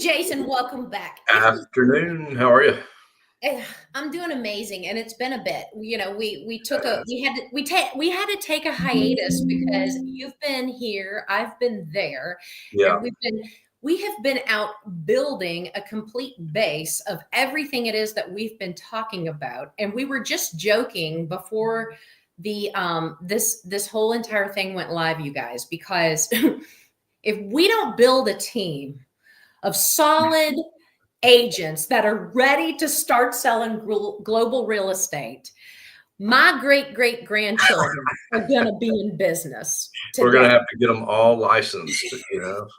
Jason, welcome back. Afternoon. How are you? I'm doing amazing, and it's been a bit. We had to take a hiatus because you've been here, I've been there, Yeah. and we have been out building a complete base of everything it is that we've been talking about. And we were just joking before the this whole entire thing went live, you guys, because if we don't build a team of solid agents that are ready to start selling global real estate, my great great grandchildren are going to be in business We're going today. to have to get them all licensed,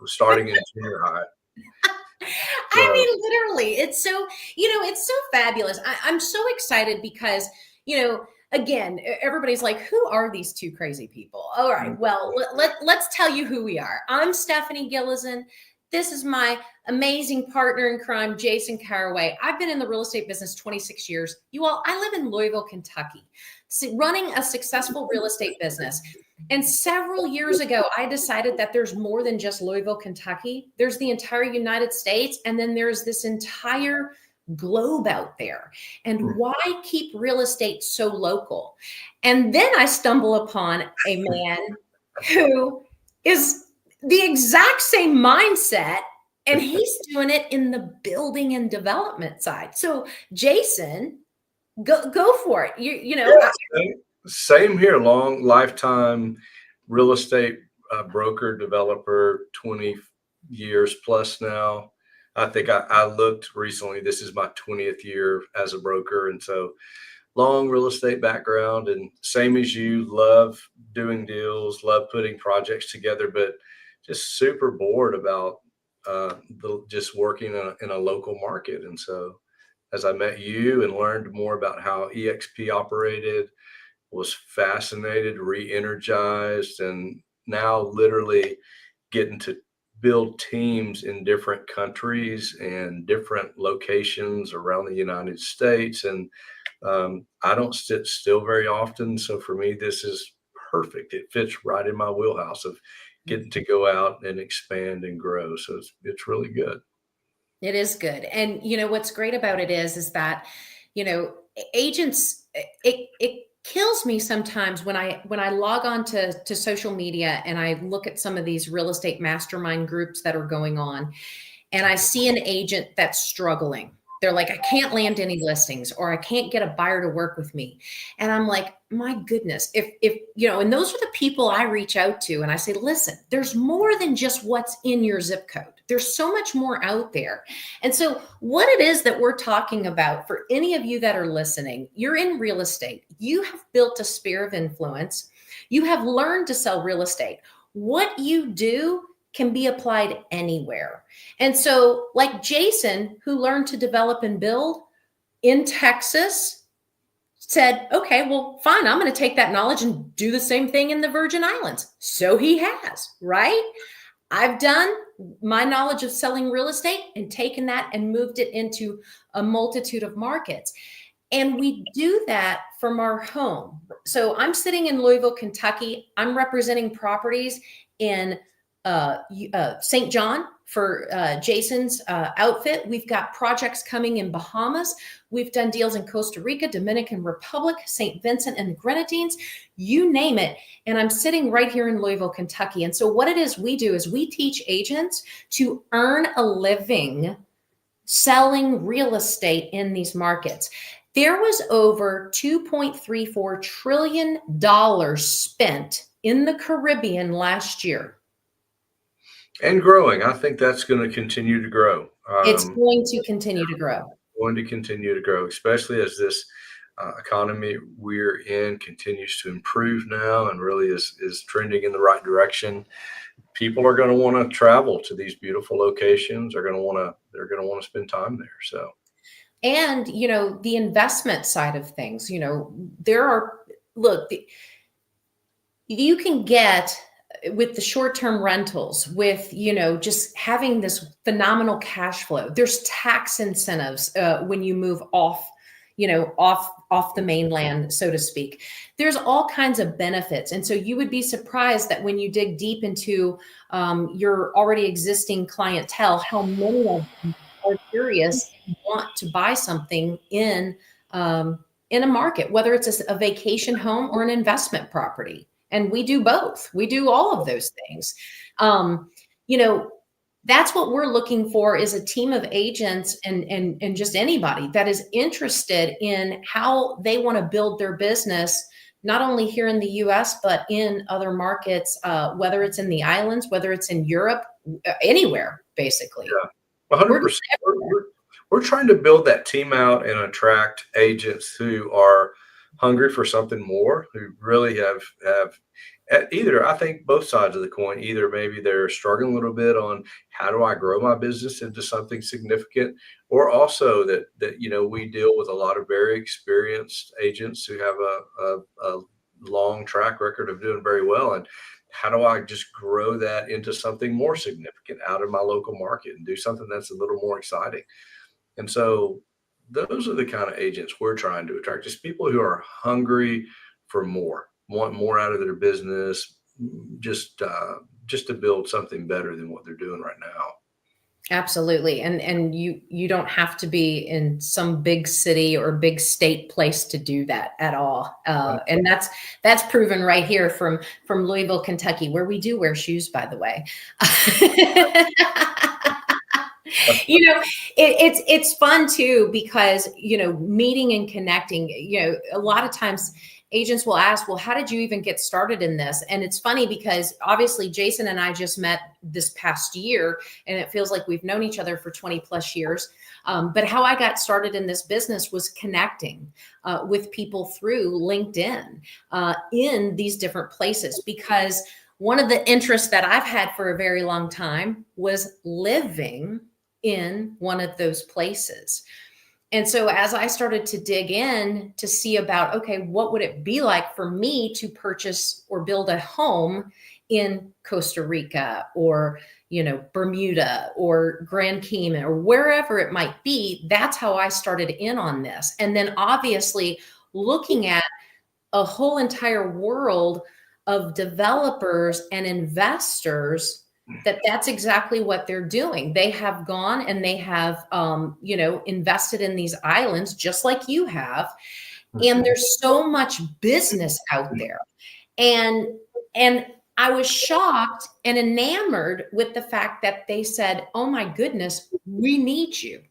starting in junior high. I mean, literally, it's so fabulous. I'm so excited because, again, everybody's like, who are these two crazy people? All right, well, let's tell you who we are. I'm Stephanie Gillison. This is my amazing partner in crime, Jason Caraway. I've been in the real estate business 26 years. You all, I live in Louisville, Kentucky, running a successful real estate business. And several years ago, I decided that there's more than just Louisville, Kentucky. There's the entire United States, and then there's this entire globe out there. And why keep real estate so local? And then I stumble upon a man who is the exact same mindset, and he's doing it in the building and development side. So, Jason, go for it. Same here. Long lifetime real estate broker, developer, 20 years plus now. I think I looked recently. This is my 20th year as a broker. And so long real estate background, and same as you, love doing deals, love putting projects together, but just super bored about just working in a local market. And so as I met you and learned more about how EXP operated, was fascinated, re-energized, and now literally getting to build teams in different countries and different locations around the United States. And I don't sit still very often. So for me, this is perfect. It fits right in my wheelhouse of getting to go out and expand and grow. So it's really good. It is good. And what's great about it is that, agents, it kills me sometimes when I log on to social media and I look at some of these real estate mastermind groups that are going on, and I see an agent that's struggling. They're like, I can't land any listings, or I can't get a buyer to work with me. And I'm like, my goodness, if and those are the people I reach out to, and I say, listen, there's more than just what's in your zip code. There's so much more out there. And so what it is that we're talking about, for any of you that are listening, you're in real estate. You have built a sphere of influence. You have learned to sell real estate. What you do can be applied anywhere. And so, like Jason, who learned to develop and build in Texas, said, okay, well, fine, I'm going to take that knowledge and do the same thing in the Virgin Islands. So he has, right? I've done my knowledge of selling real estate and taken that and moved it into a multitude of markets. And we do that from our home. So I'm sitting in Louisville, Kentucky. I'm representing properties in St. John for Jason's outfit. We've got projects coming in Bahamas. We've done deals in Costa Rica, Dominican Republic, St. Vincent and the Grenadines, you name it. And I'm sitting right here in Louisville, Kentucky. And so what it is we do is we teach agents to earn a living selling real estate in these markets. There was over $2.34 trillion spent in the Caribbean last year. And growing. I think that's going to continue to grow. It's going to continue to grow. Going to continue to grow, especially as this economy we're in continues to improve now and really is trending in the right direction. People are going to want to travel to these beautiful locations. They're going to want to spend time there. So, and the investment side of things, you can get with the short-term rentals, with just having this phenomenal cash flow. There's tax incentives when you move off off the mainland, so to speak. There's all kinds of benefits. And so you would be surprised that when you dig deep into your already existing clientele, how many of them are curious and want to buy something in a market, whether it's a vacation home or an investment property. And we do both. We do all of those things. Um, you know, that's what we're looking for, is a team of agents and just anybody that is interested in how they want to build their business, not only here in the US, but in other markets, whether it's in the islands, whether it's in Europe, anywhere, basically. Yeah, 100%. We're trying to build that team out and attract agents who are hungry for something more, who really have either, I think, both sides of the coin. Either maybe they're struggling a little bit on how do I grow my business into something significant, or also that we deal with a lot of very experienced agents who have a long track record of doing very well, and how do I just grow that into something more significant out of my local market and do something that's a little more exciting. And so those are the kind of agents we're trying to attract, just people who are hungry for more, want more out of their business, just to build something better than what they're doing right now. Absolutely. And you don't have to be in some big city or big state place to do that at all. And that's proven right here from Louisville, Kentucky, where we do wear shoes, by the way. It's fun too, because meeting and connecting, a lot of times agents will ask, well, how did you even get started in this? And it's funny because obviously Jason and I just met this past year, and it feels like we've known each other for 20 plus years. But how I got started in this business was connecting with people through LinkedIn in these different places, because one of the interests that I've had for a very long time was living in one of those places. And so as I started to dig in to see about, okay, what would it be like for me to purchase or build a home in Costa Rica or, Bermuda or Grand Cayman or wherever it might be, that's how I started in on this. And then obviously looking at a whole entire world of developers and investors, that's exactly what they're doing. They have gone and they have, invested in these islands just like you have. And there's so much business out there. And I was shocked and enamored with the fact that they said, oh my goodness, we need you.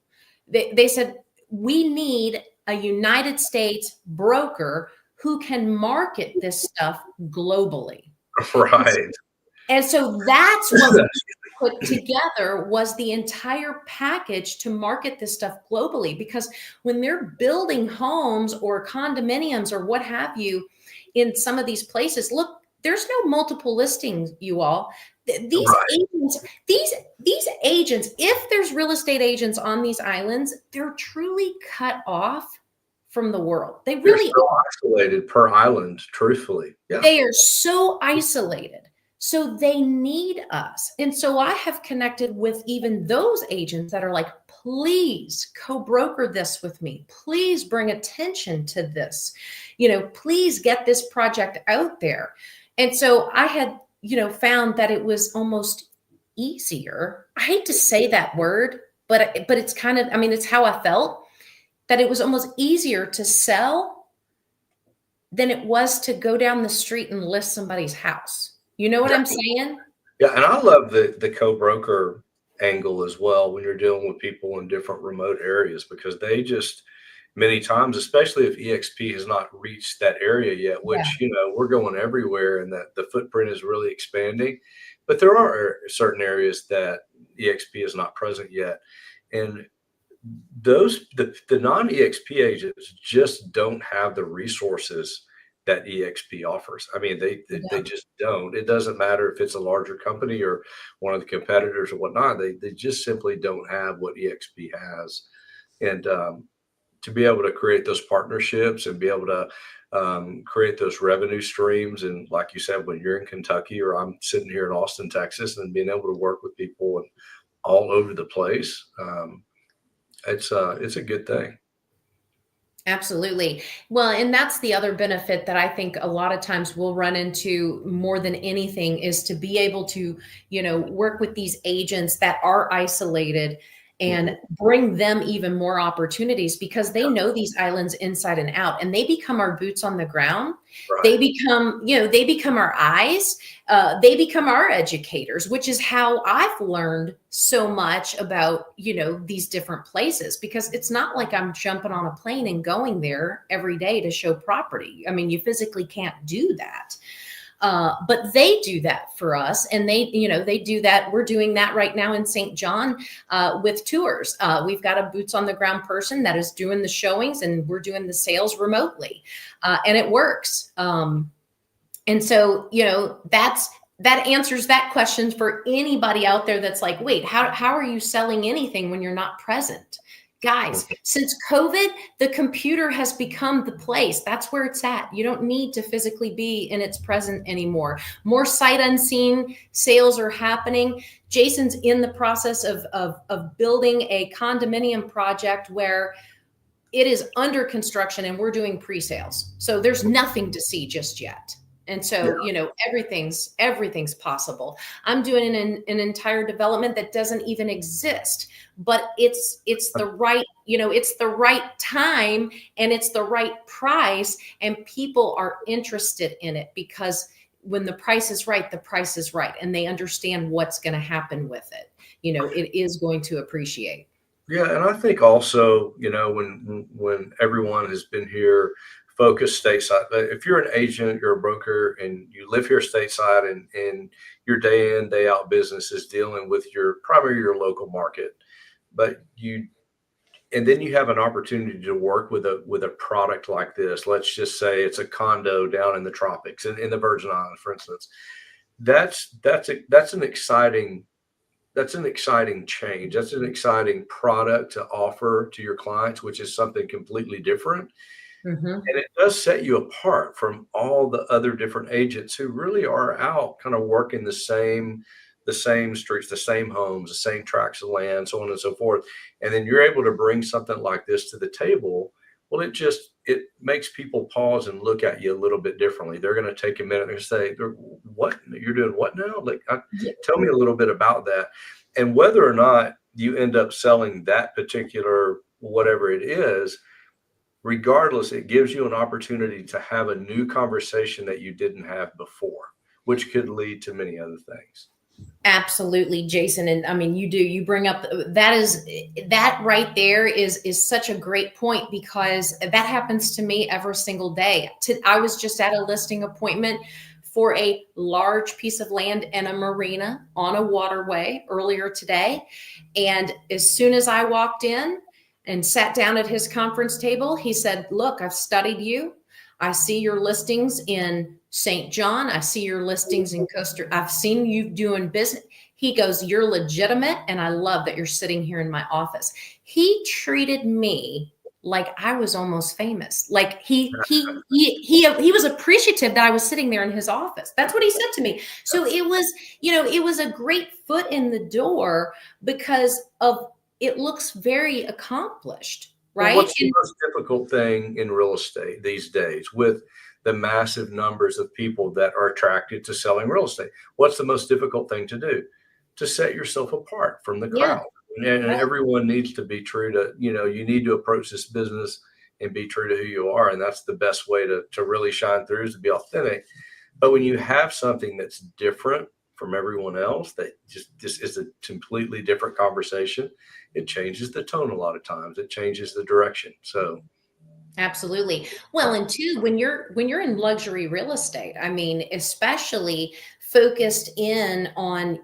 They said, we need a United States broker who can market this stuff globally. Right. And so that's what we put together, was the entire package to market this stuff globally. Because when they're building homes or condominiums or what have you in some of these places, look, there's no multiple listings, you all. These agents, these agents, if there's real estate agents on these islands, they're truly cut off from the world. They really are isolated per island, truthfully. Yeah. They are so isolated. So they need us. And so I have connected with even those agents that are like, please co-broker this with me. Please bring attention to this. Please get this project out there. And so I had, found that it was almost easier. I hate to say that word, but it's kind of, it's how I felt, that it was almost easier to sell than it was to go down the street and list somebody's house. You know what I'm saying? Yeah, and I love the co-broker angle as well when you're dealing with people in different remote areas, because they just many times, especially if EXP has not reached that area yet, which we're going everywhere and that the footprint is really expanding, but there are certain areas that EXP is not present yet, and the non-EXP agents just don't have the resources that EXP offers. They just don't. It doesn't matter if it's a larger company or one of the competitors or whatnot. They just simply don't have what EXP has. And to be able to create those partnerships and be able to create those revenue streams, and like you said, when you're in Kentucky or I'm sitting here in Austin, Texas, and being able to work with people all over the place, it's a good thing. Absolutely. Well, and that's the other benefit that I think a lot of times we'll run into more than anything is to be able to, work with these agents that are isolated and Mhm. bring them even more opportunities because they know these islands inside and out and they become our boots on the ground. They Right. become, they become our eyes. They become our educators, which is how I've learned so much about, these different places because it's not like I'm jumping on a plane and going there every day to show property. I mean, you physically can't do that. But they do that for us and they do that. We're doing that right now in St. John with tours. We've got a boots on the ground person that is doing the showings and we're doing the sales remotely and it works. And so, that answers that question for anybody out there that's like, wait, how are you selling anything when you're not present? Guys, Mhm. since COVID, the computer has become the place. That's where it's at. You don't need to physically be in its present anymore. More sight unseen sales are happening. Jason's in the process of building a condominium project where it is under construction and we're doing pre-sales. So there's nothing to see just yet. And Yeah. so, everything's possible. I'm doing an entire development that doesn't even exist, but it's the right, it's the right time and it's the right price and people are interested in it because when the price is right, the price is right and they understand what's going to happen with it. It is going to appreciate. Yeah, and I think also, when everyone has been here focused stateside, if you're an agent, you're a broker, and you live here stateside, and your day in, day out business is dealing with your local market, but and then you have an opportunity to work with a product like this. Let's just say it's a condo down in the tropics, in the Virgin Islands, for instance. That's an exciting change. That's an exciting product to offer to your clients, which is something completely different. Mhm. And it does set you apart from all the other different agents who really are out kind of working the same streets, the same homes, the same tracts of land, so on and so forth. And then you're able to bring something like this to the table. Well, it makes people pause and look at you a little bit differently. They're going to take a minute and say, "What you're doing? What now? Like, tell me a little bit about that." And whether or not you end up selling that particular whatever it is, regardless, it gives you an opportunity to have a new conversation that you didn't have before, which could lead to many other things. Absolutely, Jason. And I mean, you bring up that right there is such a great point because that happens to me every single day. I was just at a listing appointment for a large piece of land in a marina on a waterway earlier today. And as soon as I walked in and sat down at his conference table, he said, "Look, I've studied you. I see your listings in St. John. I see your listings in Costa. I've seen you doing business." He goes, "You're legitimate, and I love that you're sitting here in my office." He treated me like I was almost famous. Like he was appreciative that I was sitting there in his office. That's what he said to me. So That's it was a great foot in the door because of it looks very accomplished, Well, right? what's the most difficult thing in real estate these days with the massive numbers of people that are attracted to selling real estate? What's the most difficult thing to do? To set yourself apart from the Yeah, crowd. And right. everyone needs to be true to, you need to approach this business and be true to who you are. And that's the best way to really shine through is to be authentic. But when you have something that's different from everyone else, that just is a completely different conversation, it changes the tone a lot of times. It changes the direction. So Absolutely. Well, and two, when you're in luxury real estate, I mean, especially focused in on,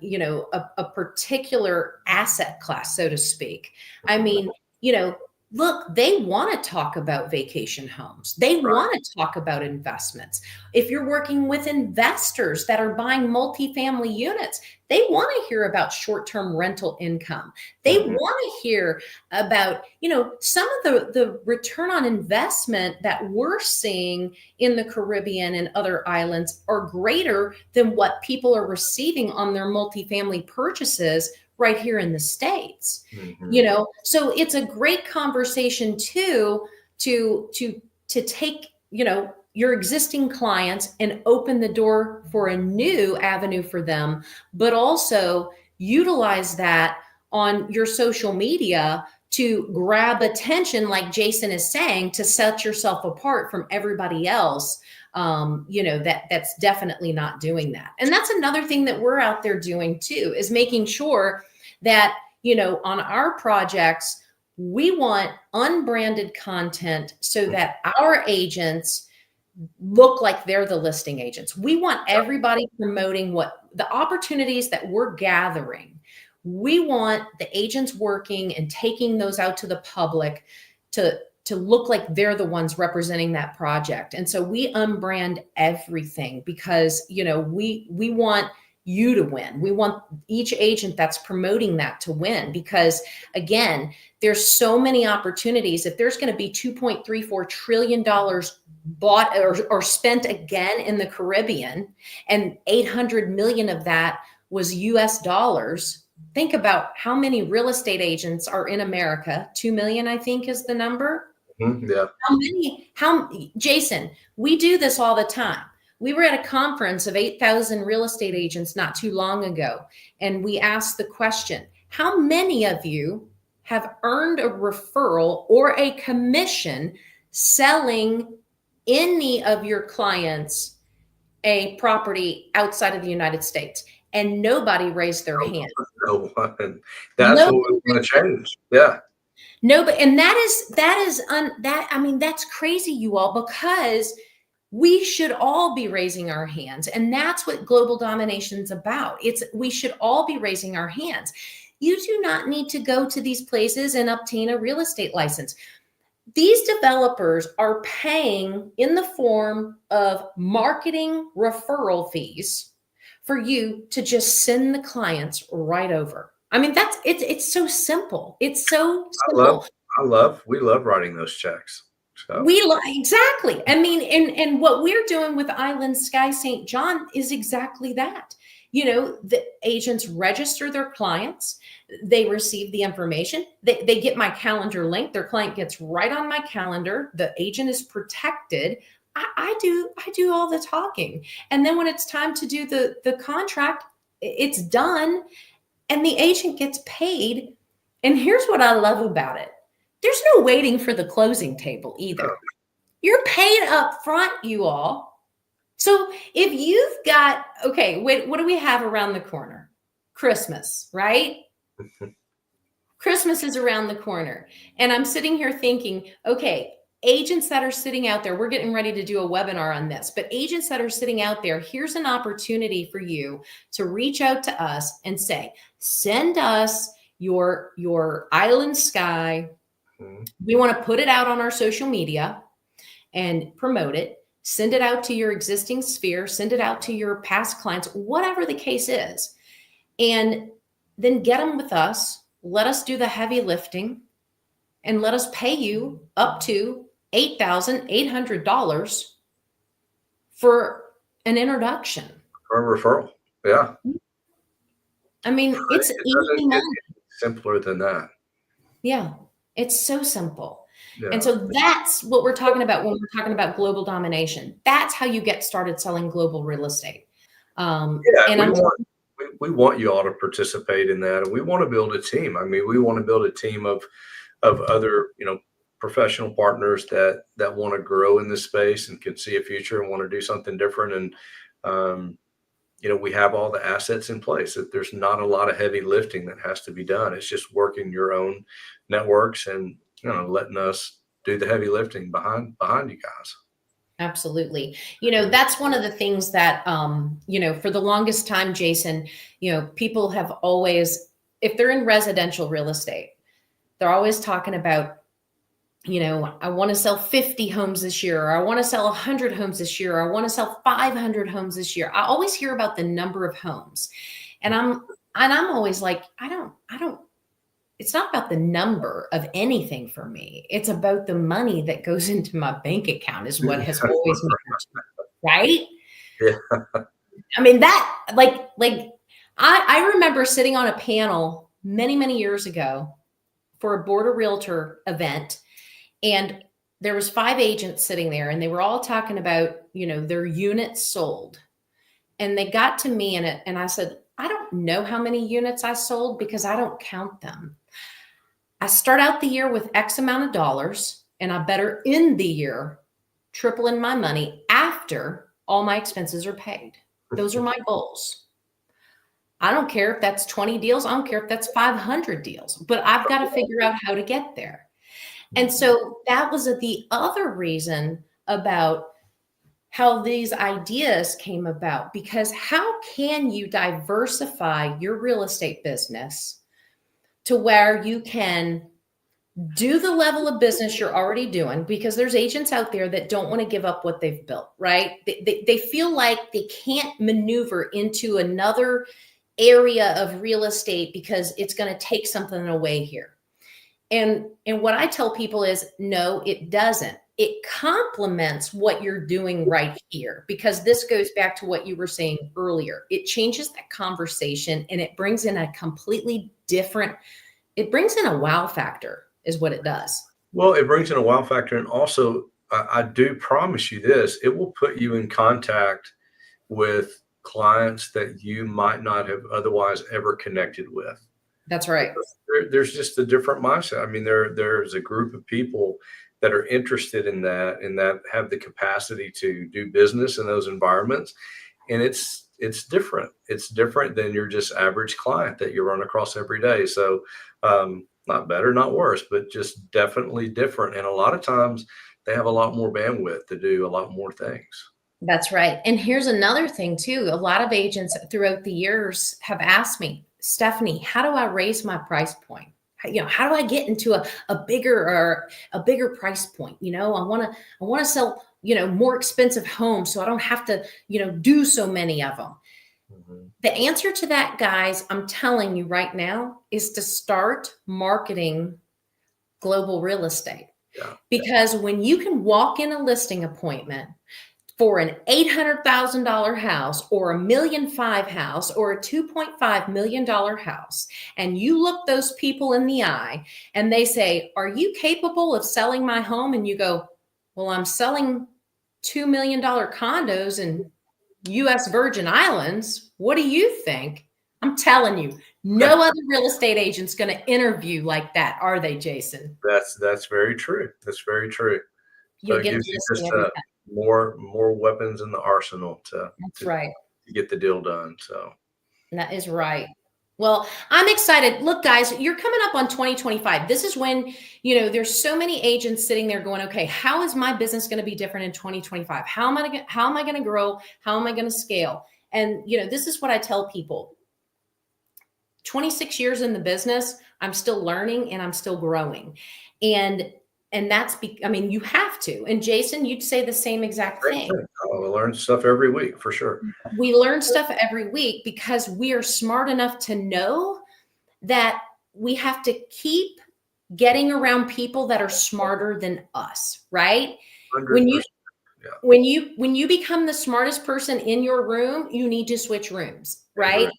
a particular asset class, so to speak. I mean, look, they want to talk about vacation homes. They right. want to talk about investments. If you're working with investors that are buying multifamily units, they want to hear about short-term rental income. They Mhm. want to hear about some of the return on investment that we're seeing in the Caribbean and other islands are greater than what people are receiving on their multifamily purchases right here in the States. Mhm. So it's a great conversation too to take, your existing clients and open the door for a new avenue for them, but also utilize that on your social media to grab attention, like Jason is saying, to set yourself apart from everybody else. That's definitely not doing that. And that's another thing that we're out there doing too, is making sure that, on our projects, we want unbranded content so that our agents look like they're the listing agents. We want everybody promoting what the opportunities that we're gathering. We want the agents working and taking those out to the public to look like they're the ones representing that project. And so we unbrand everything because, we want you to win. We want each agent that's promoting that to win, because again, there's so many opportunities. If there's going to be $2.34 trillion bought or spent again in the Caribbean, and 800 million of that was US dollars, think about how many real estate agents are in America. 2 million, I think, is the number. Yeah. Jason, we do this all the time. We were at a conference of 8,000 real estate agents not too long ago, and we asked the question, how many of you have earned a referral or a commission selling any of your clients a property outside of the United States? And nobody raised their hand. No one. That's what we want to change. Yeah. No, but and that's crazy, you all, because we should all be raising our hands. And that's what Global Domination is about. We should all be raising our hands. You do not need to go to these places and obtain a real estate license. These developers are paying in the form of marketing referral fees for you to just send the clients right over. I mean, it's so simple. It's so simple. We love writing those checks. So. Exactly. I mean, and what we're doing with Island Sky St. John is exactly that. The agents register their clients, they receive the information, they get my calendar link, their client gets right on my calendar, the agent is protected. I do all the talking. And then when it's time to do the contract, it's done and the agent gets paid. And here's what I love about it. There's no waiting for the closing table either. You're paid up front, you all. So if you've got, okay, wait, what do we have around the corner? Christmas, right? Christmas is around the corner. And I'm sitting here thinking, okay, agents that are sitting out there, we're getting ready to do a webinar on this, but agents that are sitting out there, here's an opportunity for you to reach out to us and say, send us your Island Sky. We want to put it out on our social media and promote it. Send it out to your existing sphere, send it out to your past clients, whatever the case is. And then get them with us. Let us do the heavy lifting and let us pay you up to $8,800 for an introduction. Or a referral. Yeah. I mean, it's easy money. Simpler than that. Yeah. It's so simple. Yeah. And so that's what we're talking about when we're talking about global domination. That's how you get started selling global real estate. We want you all to participate in that. And we want to build a team. I mean, we want to build a team of other, professional partners that want to grow in this space and can see a future and want to do something different. And, we have all the assets in place. That there's not a lot of heavy lifting that has to be done. It's just working your own networks and, letting us do the heavy lifting behind you guys. Absolutely. That's one of the things that, for the longest time, Jason, people have always, if they're in residential real estate, they're always talking about, I want to sell 50 homes this year, or I want to sell 100 homes this year, or I want to sell 500 homes this year. I always hear about the number of homes. And I'm always like, I don't, it's not about the number of anything for me. It's about the money that goes into my bank account is what has always mattered, right? Yeah. I mean, that I remember sitting on a panel many, many years ago for a Board of Realtor event. And there was 5 agents sitting there, and they were all talking about, their units sold. And they got to me, and I said, I don't know how many units I sold because I don't count them. I start out the year with X amount of dollars, and I better end the year tripling my money after all my expenses are paid. Those are my goals. I don't care if that's 20 deals. I don't care if that's 500 deals, but I've got to figure out how to get there. And so that was the other reason about how these ideas came about, because how can you diversify your real estate business to where you can do the level of business you're already doing? Because there's agents out there that don't want to give up what they've built, right? They feel like they can't maneuver into another area of real estate because it's going to take something away here. And what I tell people is, no, it doesn't. It complements what you're doing right here, because this goes back to what you were saying earlier. It changes that conversation, and it brings in a completely different, it brings in a wow factor is what it does. Well, it brings in a wow factor. And also, I do promise you this, it will put you in contact with clients that you might not have otherwise ever connected with. That's right. There's just a different mindset. I mean, there's a group of people that are interested in that and that have the capacity to do business in those environments. And it's different. It's different than your just average client that you run across every day. So not better, not worse, but just definitely different. And a lot of times they have a lot more bandwidth to do a lot more things. That's right. And here's another thing too. A lot of agents throughout the years have asked me, Stephanie, how do I raise my price point? How do I get into a bigger price point? I want to sell, more expensive homes so I don't have to, do so many of them. Mm-hmm. The answer to that, guys, I'm telling you right now, is to start marketing global real estate. Yeah. Because when you can walk in a listing appointment for an $800,000 house or $1.5 million house or a $2.5 million house, and you look those people in the eye and they say, are you capable of selling my home? And you go, well, I'm selling $2 million condos in US Virgin Islands. What do you think? I'm telling you, no other real estate agent's going to interview like that, are they, Jason? That's very true. That's very true. So it gives you just more weapons in the arsenal to get the deal done. So that is right. Well, I'm excited. Look, guys, you're coming up on 2025. This is when, there's so many agents sitting there going, okay, how is my business going to be different in 2025? How am I going to grow? How am I going to scale? And, this is what I tell people. 26 years in the business, I'm still learning and I'm still growing. And that's, you have to. And Jason, you'd say the same exact thing. Oh, we learn stuff every week for sure. We learn stuff every week because we are smart enough to know that we have to keep getting around people that are smarter than us, right? 100%. When you become the smartest person in your room, you need to switch rooms, right?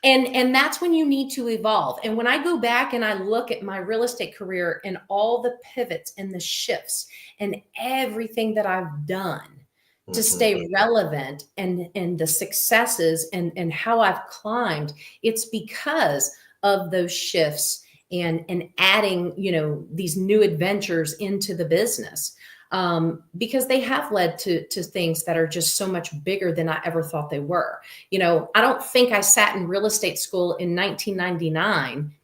And that's when you need to evolve. And when I go back and I look at my real estate career and all the pivots and the shifts and everything that I've done to stay relevant and the successes and how I've climbed, it's because of those shifts and adding, these new adventures into the business. Because they have led to things that are just so much bigger than I ever thought they were. I don't think I sat in real estate school in 1999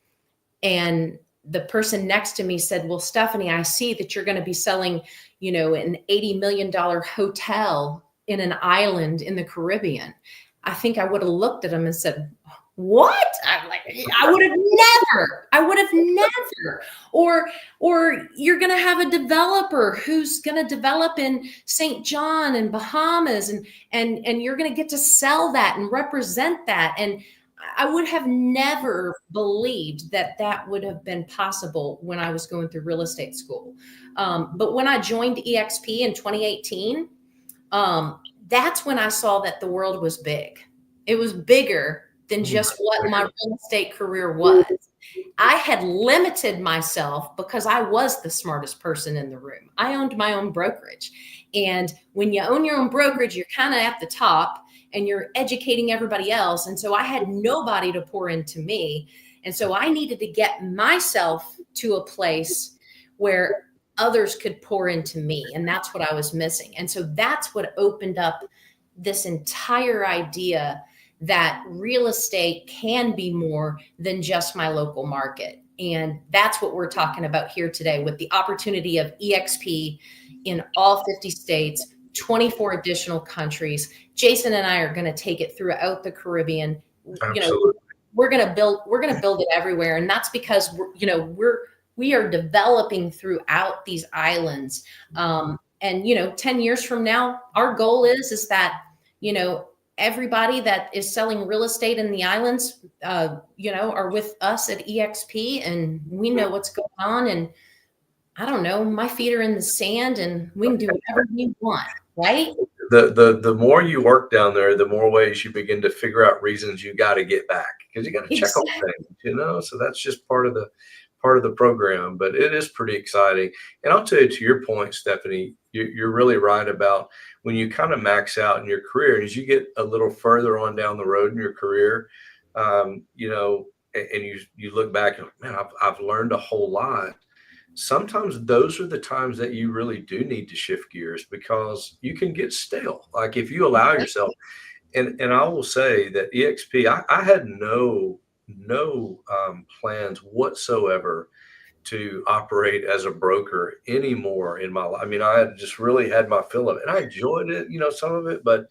and the person next to me said, well, Stephanie, I see that you're going to be selling, an $80 million hotel in an island in the Caribbean. I think I would have looked at him and said, what? I would have never. Or you're going to have a developer who's going to develop in St. John and Bahamas and you're going to get to sell that and represent that. And I would have never believed that would have been possible when I was going through real estate school. But when I joined EXP in 2018, that's when I saw that the world was big. It was bigger than just what my real estate career was. I had limited myself because I was the smartest person in the room. I owned my own brokerage. And when you own your own brokerage, you're kind of at the top and you're educating everybody else. And so I had nobody to pour into me. And so I needed to get myself to a place where others could pour into me. And that's what I was missing. And so that's what opened up this entire idea that real estate can be more than just my local market. And that's what we're talking about here today with the opportunity of EXP in all 50 states, 24 additional countries. Jason and I are going to take it throughout the Caribbean. Absolutely. You know, we're going to build it everywhere. And that's because we are developing throughout these islands. And 10 years from now, our goal is that, everybody that is selling real estate in the islands, are with us at EXP, and we know what's going on. And I don't know, my feet are in the sand, and we can do whatever we want, right? The more you work down there, the more ways you begin to figure out reasons you got to get back, because you got to check on things, So that's just part of the program. But it is pretty exciting. And I'll tell you, to your point, Stephanie, you're really right about when you kind of max out in your career, as you get a little further on down the road in your career, and you look back and, man, I've learned a whole lot. Sometimes those are the times that you really do need to shift gears, because you can get stale. Like if you allow yourself, and I will say that EXP, I had no plans whatsoever to operate as a broker anymore in my life. I mean, I had just really had my fill of it, and I enjoyed it, some of it, but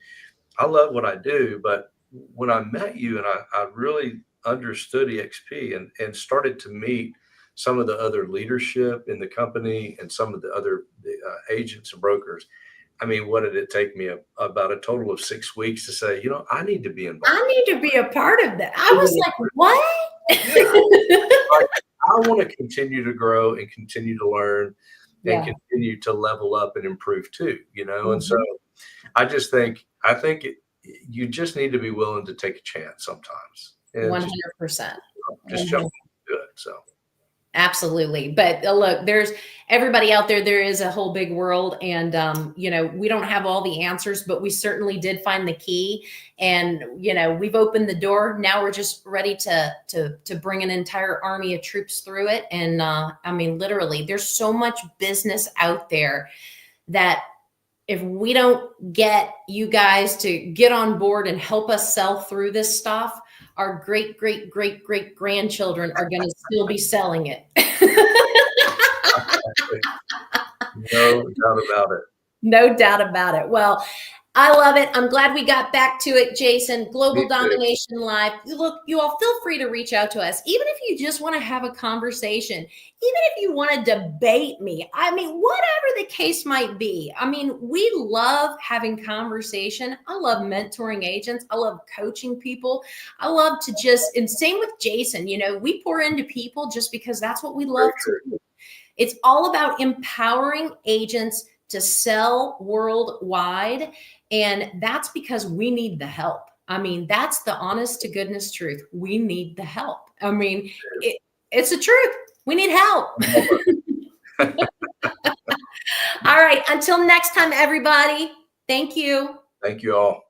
I love what I do. But when I met you and I really understood EXP and started to meet some of the other leadership in the company and some of the other agents and brokers, I mean, what did it take me about a total of 6 weeks to say, I need to be involved. I need to be a part of that. I was like, what? I want to continue to grow and continue to learn and continue to level up and improve too, And so I think you just need to be willing to take a chance sometimes. 100%. Just jump into it. So. Absolutely. But look, there's everybody out there. There is a whole big world, and, we don't have all the answers, but we certainly did find the key, and, we've opened the door. Now we're just ready to bring an entire army of troops through it. And, I mean, literally there's so much business out there that if we don't get you guys to get on board and help us sell through this stuff, our great grandchildren are going to still be selling it. No doubt about it. No doubt about it. Well, I love it. I'm glad we got back to it, Jason. Global Domination Live. Look, you all feel free to reach out to us, even if you just want to have a conversation, even if you want to debate me. I mean, whatever the case might be. I mean, we love having conversation. I love mentoring agents. I love coaching people. I love to and same with Jason, we pour into people just because that's what we love to do. It's all about empowering agents to sell worldwide. And that's because we need the help. I mean, that's the honest to goodness truth. We need the help. I mean, it's the truth. We need help. All right. Until next time, everybody. Thank you. Thank you all.